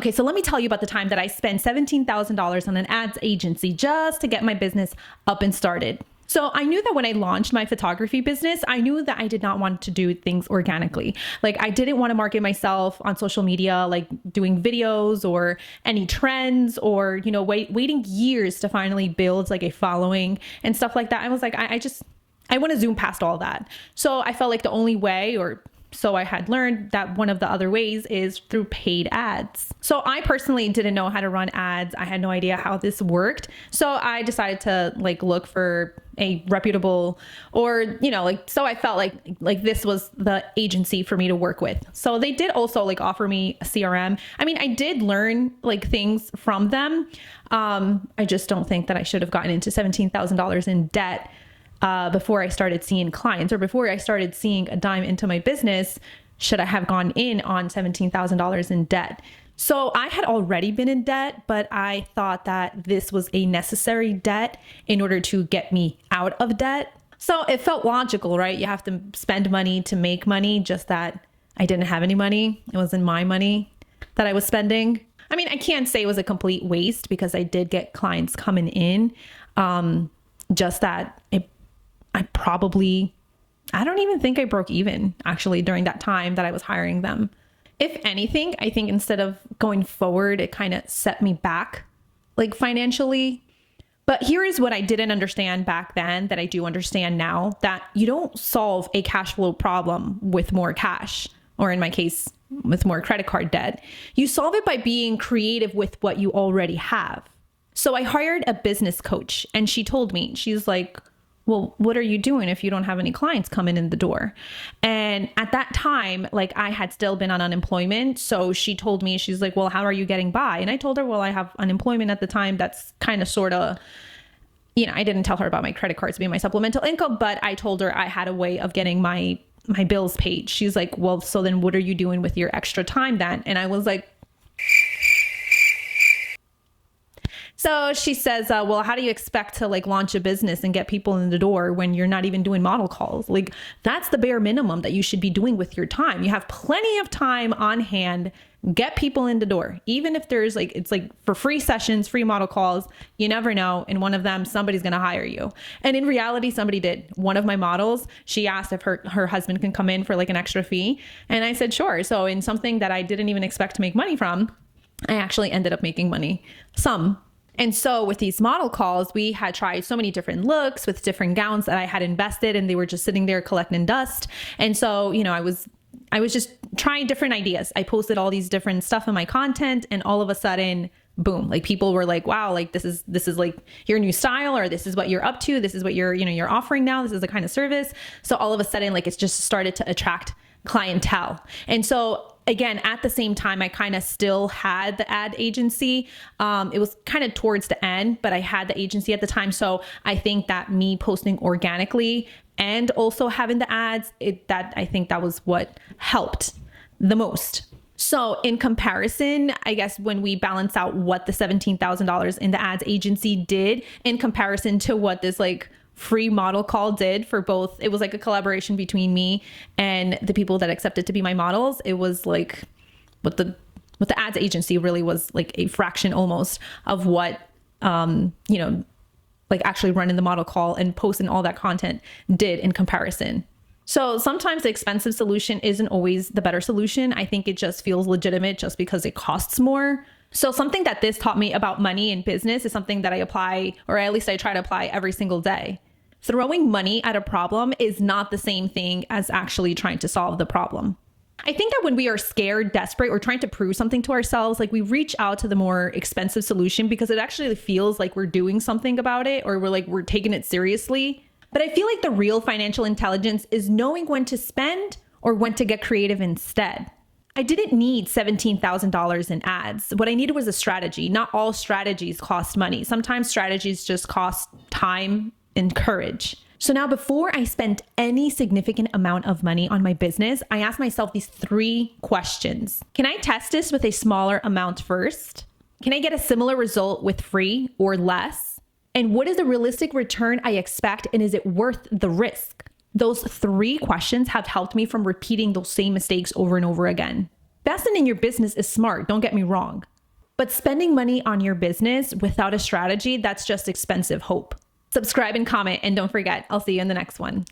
Okay, so let me tell you about the time that I spent $17,000 on an ads agency just to get my business up and started. So I knew that when I launched my photography business, I knew that I did not want to do things organically. Like I didn't want to market myself on social media, like doing videos or any trends or, you know, waiting years to finally build like a following and stuff like that. I was like, I want to zoom past all that. So I felt like the only way, or so I had learned, that one of the other ways is through paid ads. So I personally didn't know how to run ads. I had no idea how this worked. So I decided to like look for a reputable, or, you know, like, so I felt like this was the agency for me to work with. So they did also like offer me a CRM. I mean, I did learn like things from them. I just don't think that I should have gotten into $17,000 in debt before I started seeing clients, or before I started seeing a dime into my business. Should I have gone in on $17,000 in debt? So I had already been in debt, but I thought that this was a necessary debt in order to get me out of debt. So it felt logical, right? You have to spend money to make money, just that I didn't have any money. It wasn't my money that I was spending. I mean, I can't say it was a complete waste because I did get clients coming in. Just that I don't even think I broke even actually during that time that I was hiring them. If anything, I think instead of going forward, it kind of set me back like financially. But here is what I didn't understand back then that I do understand now, that you don't solve a cash flow problem with more cash, or in my case, with more credit card debt. You solve it by being creative with what you already have. So I hired a business coach, and she told me, she's like, well, what are you doing if you don't have any clients coming in the door? And at that time, like I had still been on unemployment. So she told me, she's like, well, how are you getting by? And I told her, well, I have unemployment at the time. That's kind of sort of, you know, I didn't tell her about my credit cards being my supplemental income, but I told her I had a way of getting my bills paid. She's like, well, so then what are you doing with your extra time then? And I was like, so she says, well, how do you expect to like launch a business and get people in the door when you're not even doing model calls? Like that's the bare minimum that you should be doing with your time. You have plenty of time on hand. Get people in the door. Even if there's like, it's like for free sessions, free model calls, you never know. In one of them, somebody's going to hire you. And in reality, somebody did. One of my models, she asked if her husband can come in for like an extra fee. And I said, sure. So in something that I didn't even expect to make money from, I actually ended up making money. And so with these model calls, we had tried so many different looks with different gowns that I had invested, and they were just sitting there collecting dust. And so, you know, I was just trying different ideas. I posted all these different stuff in my content, and all of a sudden, boom, like people were like, wow, like this is like your new style, or this is what you're up to. This is what you're offering now. This is the kind of service. So all of a sudden, like it's just started to attract clientele. And so again, at the same time, I kind of still had the ad agency. It was kind of towards the end, but I had the agency at the time. So I think that me posting organically and also having the ads, I think that was what helped the most. So in comparison, I guess when we balance out what the $17,000 in the ads agency did in comparison to what this like free model call did for both, it was like a collaboration between me and the people that accepted to be my models. It was like what the ads agency really was like a fraction almost of what, like actually running the model call and posting all that content did in comparison. So sometimes the expensive solution isn't always the better solution. I think it just feels legitimate just because it costs more. So something that this taught me about money and business is something that I apply, or at least I try to apply every single day. Throwing money at a problem is not the same thing as actually trying to solve the problem. I think that when we are scared, desperate, or trying to prove something to ourselves, like we reach out to the more expensive solution because it actually feels like we're doing something about it, or we're taking it seriously. But I feel like the real financial intelligence is knowing when to spend or when to get creative instead. I didn't need $17,000 in ads. What I needed was a strategy. Not all strategies cost money. Sometimes strategies just cost time and courage. So now before I spent any significant amount of money on my business, I asked myself these 3 questions. Can I test this with a smaller amount first? Can I get a similar result with free or less? And what is the realistic return I expect, and is it worth the risk? Those 3 questions have helped me from repeating those same mistakes over and over again. investing in your business is smart. Don't get me wrong. But spending money on your business without a strategy, that's just expensive hope. Subscribe and comment, and don't forget, I'll see you in the next one.